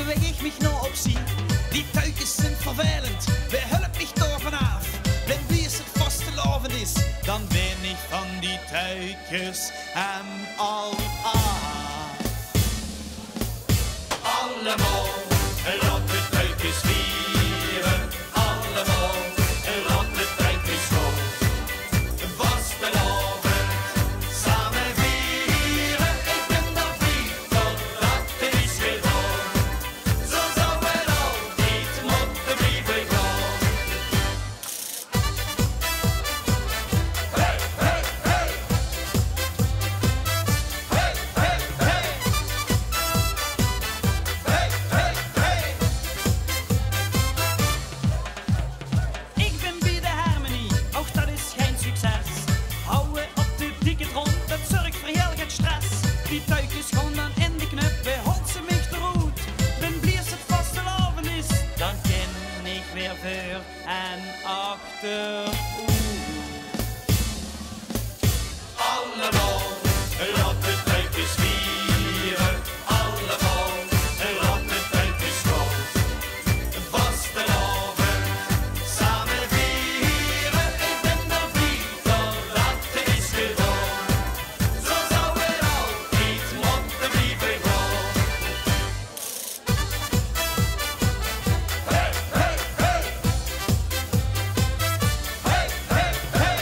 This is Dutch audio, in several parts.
beweeg ik mich nou op zie. Die tuikjes zijn vervelend, we helpen mich daar vanaf. Wenn wie es het vaste loven is, dan ben ik van die tuikjes en al af. Allemaal, laat de tuikjes vieren. Allemaal, laat de tuikjes gaan. Vastelavond, samen vieren. Ik ben daar vier, totdat het is gedaan. Zo zou het altijd moeten blijven gaan. Hey, hey, hey. Hey, hey, hey. Hey, hey, hey. Ik ben bij de harmonie, ook dat is geen succes. Houden op de dikke grond, dat zorgt voor heel veel stress. Die tuikjes gaan dan in de knup, we holsen mich de roet. Ben blies het vaste loven is, dan ken ik weer voor en achter. Allemaal, laat de tuikjes vieren. Allemaal, laat de tuikjes gaan. Vastelavond, samen vieren. Ik ben daar vier, totdat het is gedaan. Zo zou het altijd moeten blijven gaan. Hey, hey, hey. Hey, hey, hey.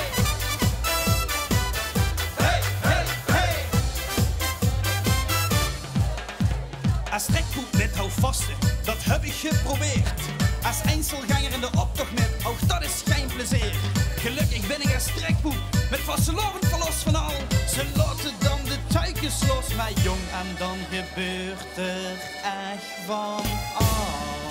Hey, hey, hey. Als trekboek met houvasten, dat heb ik geprobeerd. Als Einzelganger in de optocht met, ook dat is geen plezier. Gelukkig ben ik als trekboek, met vastelovend verlos van al. Ze laten dan de tuikjes los, maar jong, en dan gebeurt er echt van al.